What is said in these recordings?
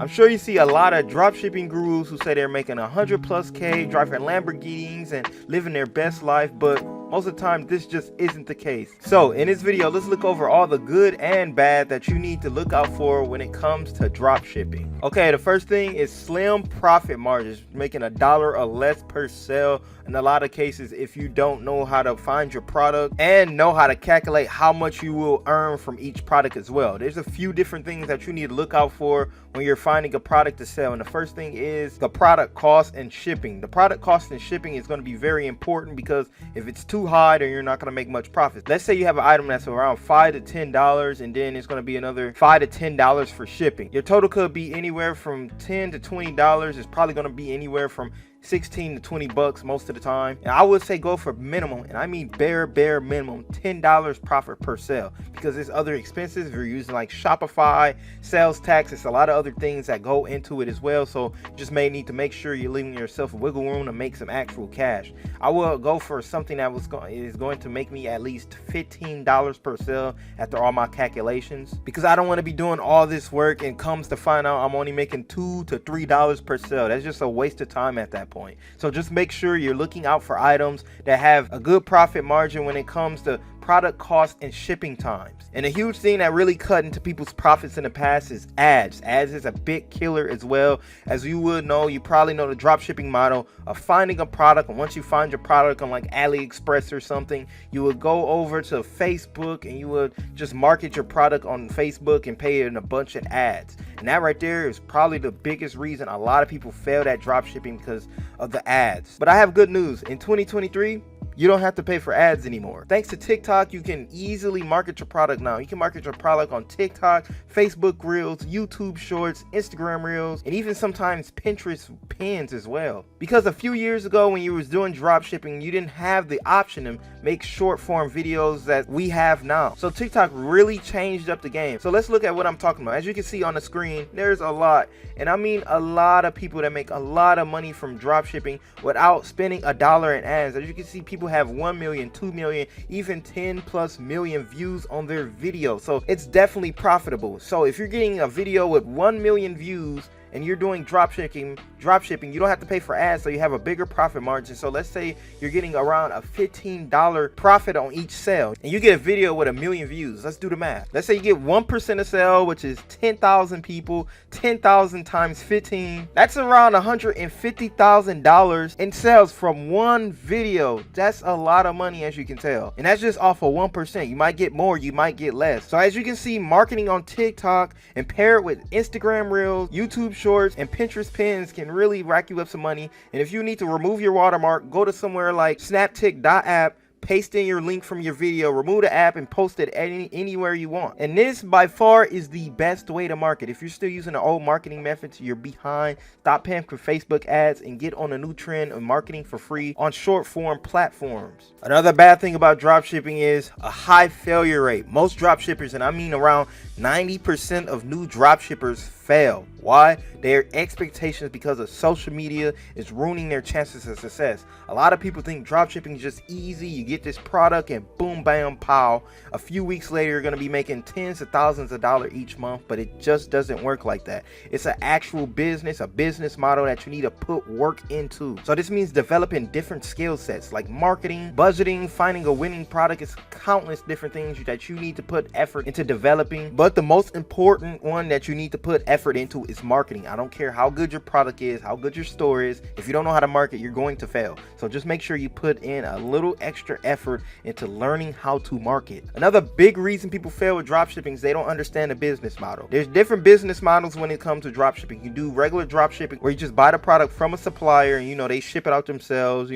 I'm sure you see a lot of dropshipping gurus who say they're making 100+ K, driving Lamborghinis and living their best life, but most of the time this just isn't the case. So in this video, let's look over all the good and bad that you need to look out for when it comes to dropshipping. Okay, the first thing is slim profit margins, making $1 or less per sale. In a lot of cases, if you don't know how to find your product and know how to calculate how much you will earn from each product as well. There's a few different things that you need to look out for when you're finding a product to sell. And the first thing is the product cost and shipping. The product cost and shipping is going to be very important, because if it's too high, then you're not going to make much profit. Let's say you have an item that's around $5 to $10, and then it's going to be another $5 to $10 for shipping. Your total could be anywhere from $10 to $20. It's probably going to be anywhere from 16 to 20 bucks most of the time. And I would say go for minimum, and I mean bare minimum, $10 profit per sale, because there's other expenses. If you're using like Shopify, sales tax, it's a lot of other things that go into it as well. So you just may need to make sure you're leaving yourself a wiggle room to make some actual cash. I will go for something that is going to make me at least $15 per sale after all my calculations, because I don't want to be doing all this work and comes to find out I'm only making $2 to $3 per sale. That's just a waste of time at that point. So just make sure you're looking out for items that have a good profit margin when it comes to product cost and shipping times. And a huge thing that really cut into people's profits in the past is ads. Ads is a big killer as well. As you would know, you probably know the drop shipping model of finding a product, and once you find your product on like AliExpress or something, you would go over to Facebook and you would just market your product on Facebook and pay it in a bunch of ads. And that right there is probably the biggest reason a lot of people failed at drop shipping, because of the ads. But I have good news. In 2023, you don't have to pay for ads anymore. Thanks to TikTok, you can easily market your product now. You can market your product on TikTok, Facebook Reels, YouTube Shorts, Instagram Reels, and even sometimes Pinterest pins as well. Because a few years ago when you was doing drop shipping, you didn't have the option to make short form videos that we have now. So TikTok really changed up the game. So let's look at what I'm talking about. As you can see on the screen, there's a lot, and I mean a lot of people that make a lot of money from drop shipping without spending $1 in ads. As you can see, people have 1 million, 2 million, even 10+ million views on their video. So it's definitely profitable. So if you're getting a video with 1 million views and you're doing drop shipping, you don't have to pay for ads, so you have a bigger profit margin. So let's say you're getting around a $15 profit on each sale, and you get a video with 1 million views. Let's do the math. Let's say you get 1% of sale, which is 10,000 people. 10,000 times 15, that's around $150,000 in sales from one video. That's a lot of money, as you can tell, and that's just off of 1%. You might get more, you might get less. So as you can see, marketing on TikTok and pair it with Instagram Reels, YouTube Shorts, and Pinterest pins can really rack you up some money. And if you need to remove your watermark, go to somewhere like Snaptik.app, paste in your link from your video, remove the app, and post it anywhere you want. And this by far is the best way to market. If you're still using the old marketing methods, you're behind. Stop paying for Facebook ads and get on a new trend of marketing for free on short form platforms. Another bad thing about drop shipping is a high failure rate. Most drop shippers, and I mean around 90% of new drop shippers, fail. Why? Their expectations because of social media is ruining their chances of success. A lot of people think dropshipping is just easy. You get this product and boom, bam, pow. A few weeks later, you're going to be making tens of thousands of dollars each month, but it just doesn't work like that. It's an actual business, a business model that you need to put work into. So this means developing different skill sets like marketing, budgeting, finding a winning product. It's countless different things that you need to put effort into developing. But the most important one that you need to put effort into is marketing. I don't care how good your product is, how good your store is. If you don't know how to market, you're going to fail. So just make sure you put in a little extra effort into learning how to market. Another big reason people fail with dropshipping is they don't understand the business model. There's different business models when it comes to dropshipping. You do regular dropshipping where you just buy the product from a supplier and they ship it out themselves,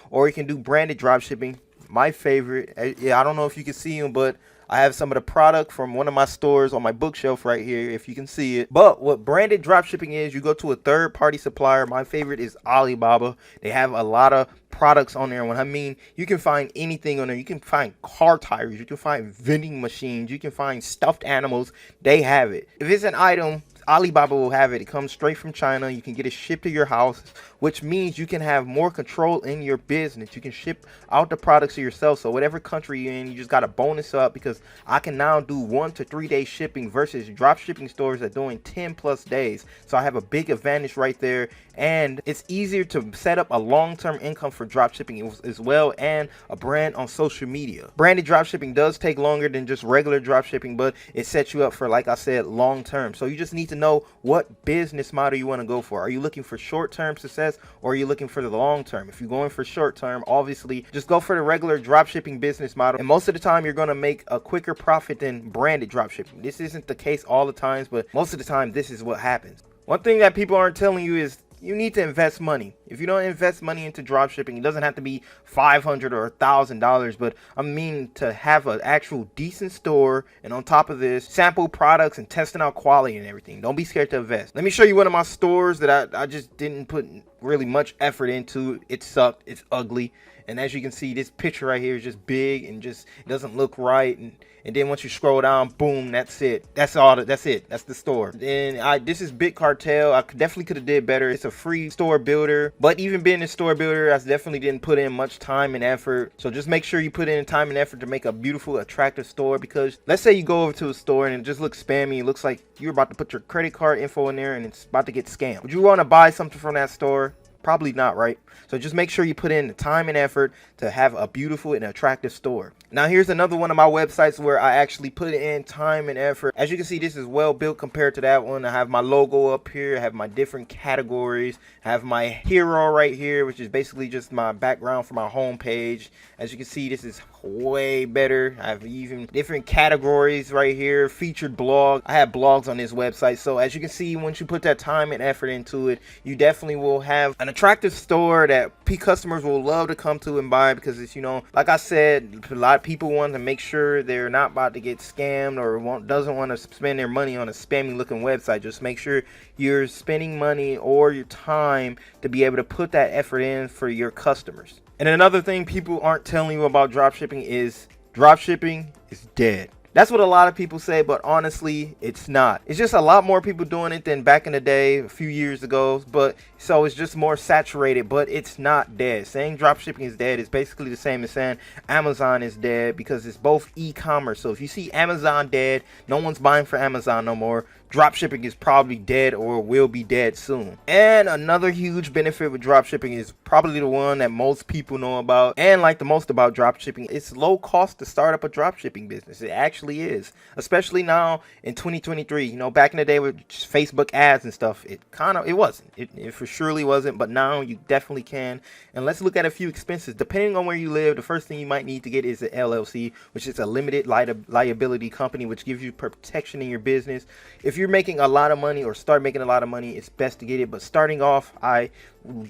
or you can do branded dropshipping. My favorite, I don't know if you can see them, but I have some of the product from one of my stores on my bookshelf right here, if you can see it. But what branded dropshipping is, you go to a third-party supplier. My favorite is Alibaba. They have a lot of products on there. When I mean, you can find anything on there. You can find car tires. You can find vending machines. You can find stuffed animals. They have it. If it's an item, Alibaba will have it. It comes straight from China. You can get it shipped to your house, which means you can have more control in your business. You can ship out the products to yourself. So whatever country you're in, you just got to bonus up, because I can now do 1 to 3 day shipping versus drop shipping stores that are doing 10+ days. So I have a big advantage right there, and it's easier to set up a long-term income for drop shipping as well, and a brand on social media. Branded drop shipping does take longer than just regular drop shipping, but it sets you up for, like I said, long term. So you just need to know what business model you want to go for. Are you looking for short-term success, or are you looking for the long term? If you're going for short term, obviously just go for the regular drop shipping business model, and most of the time you're going to make a quicker profit than branded drop shipping. This isn't the case all the times, but most of the time this is what happens. One thing that people aren't telling you is you need to invest money. If you don't invest money into drop shipping, it doesn't have to be $500 or $1,000, but I mean to have an actual decent store, and on top of this, sample products and testing out quality and everything. Don't be scared to invest. Let me show you one of my stores that I just didn't put really much effort into. It sucked. It's ugly. And as you can see, this picture right here is just big and just it doesn't look right. And then once you scroll down, boom, that's it. That's all. That's it. That's the store. And this is Big Cartel. I definitely could have did better. It's a free store builder, but even being a store builder, I definitely didn't put in much time and effort. So just make sure you put in time and effort to make a beautiful, attractive store. Because let's say you go over to a store and it just looks spammy. It looks like you're about to put your credit card info in there and it's about to get scammed. Would you want to buy something from that store? Probably not, right? So just make sure you put in the time and effort to have a beautiful and attractive store. Now here's another one of my websites where I actually put in time and effort. As you can see, this is well built compared to that one. I have my logo up here, I have my different categories, I have my hero right here, which is basically just my background for my home page. As you can see, this is way better. I have even different categories right here, featured blog. I have blogs on this website. So as you can see, once you put that time and effort into it, you definitely will have an attractive store that customers will love to come to and buy, because it's, you know, like I said, a lot of people want to make sure they're not about to get scammed or doesn't want to spend their money on a spammy looking website. Just make sure you're spending money or your time to be able to put that effort in for your customers. And another thing people aren't telling you about dropshipping is dead. That's what a lot of people say, but honestly, it's not. It's just a lot more people doing it than back in the day, a few years ago, but so it's just more saturated, but it's not dead. Saying dropshipping is dead is basically the same as saying Amazon is dead, because it's both e-commerce. So if you see Amazon dead, no one's buying for Amazon no more. Dropshipping is probably dead or will be dead soon. And another huge benefit with dropshipping is probably the one that most people know about and like the most about dropshipping. It's low cost to start up a dropshipping business. It actually is, especially now in 2023. You know, back in the day with just Facebook ads and stuff, it wasn't. It for surely wasn't, but now you definitely can. And let's look at a few expenses. Depending on where you live, the first thing you might need to get is an LLC, which is a limited liability company, which gives you protection in your business. If you're making a lot of money or start making a lot of money, it's best to get it. But starting off, I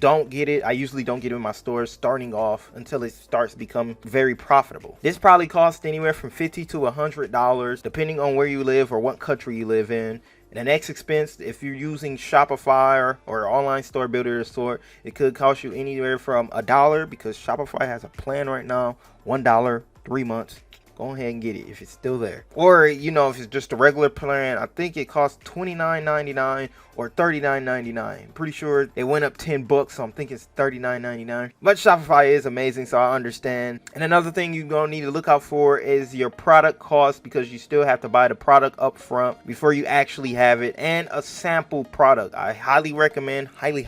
don't get it. I usually don't get it in my stores starting off until it starts becoming very profitable. This probably costs anywhere from $50 to $100 depending on where you live or what country you live in. And the next expense, if you're using Shopify or online store builder of sort, it could cost you anywhere from $1, because Shopify has a plan right now, $1, 3 months. Go ahead and get it if it's still there. Or, you know, if it's just a regular plan, I think it costs $29.99 or $39.99. Pretty sure it went up $10, so I'm thinking it's $39.99. But Shopify is amazing, so I understand. And another thing you're gonna need to look out for is your product cost, because you still have to buy the product up front before you actually have it, and a sample product. I highly recommend, highly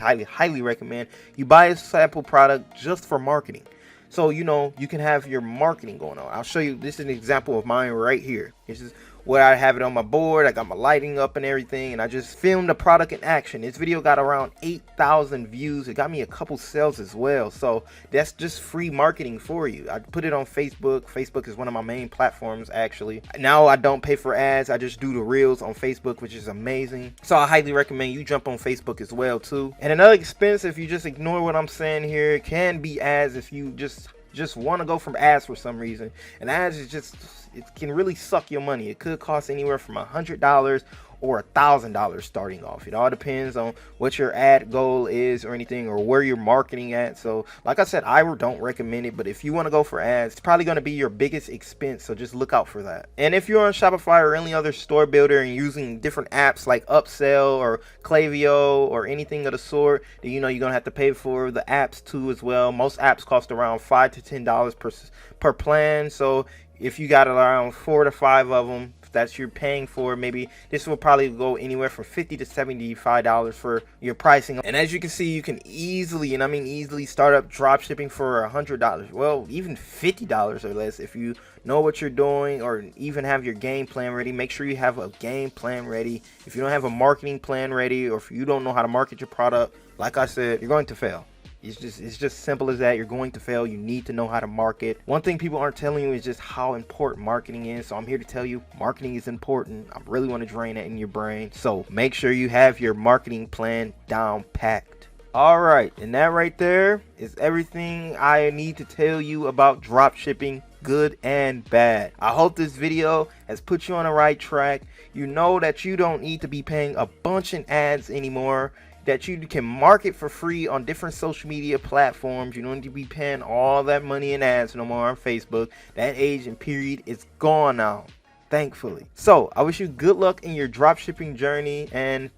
recommend you buy a sample product just for marketing. So, you know, you can have your marketing going on. I'll show you. This is an example of mine right here. This is where I have it on my board. I got my lighting up and everything, and I just filmed the product in action. This video got around 8,000 views. It got me a couple sales as well. So that's just free marketing for you. I put it on Facebook. Facebook is one of my main platforms, actually. Now I don't pay for ads. I just do the reels on Facebook, which is amazing. So I highly recommend you jump on Facebook as well too. And another expense, if you just ignore what I'm saying here, can be ads. If you just want to go from ads for some reason, and ads is just, it can really suck your money. It could cost anywhere from $100 or $1,000 starting off. It all depends on what your ad goal is or anything, or where you're marketing at. So like I said, I don't recommend it, but if you want to go for ads, it's probably going to be your biggest expense, so just look out for that. And if you're on Shopify or any other store builder and using different apps like Upsell or Klaviyo or anything of the sort, then you're going to have to pay for the apps too as well. Most apps cost around $5 to $10 per plan. So if you got around 4 to 5 of them that's you're paying for, maybe this will probably go anywhere from $50 to $75 for your pricing. And as you can see, you can easily, and I mean easily, start up drop shipping for $100. Well, even $50 or less if you know what you're doing, or even have your game plan ready. Make sure you have a game plan ready. If you don't have a marketing plan ready, or if you don't know how to market your product, like I said, you're going to fail. It's just simple as that. You're going to fail. You need to know how to market. One thing people aren't telling you is just how important marketing is. So I'm here to tell you, marketing is important. I really want to drain that in your brain. So make sure you have your marketing plan down packed. All right, and that right there is everything I need to tell you about drop shipping, good and bad. I hope this video has put you on the right track. You know that you don't need to be paying a bunch in ads anymore, that you can market for free on different social media platforms. You don't need to be paying all that money in ads no more on Facebook. That age and period is gone now, thankfully. So I wish you good luck in your dropshipping journey, and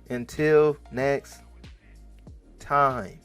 until next time.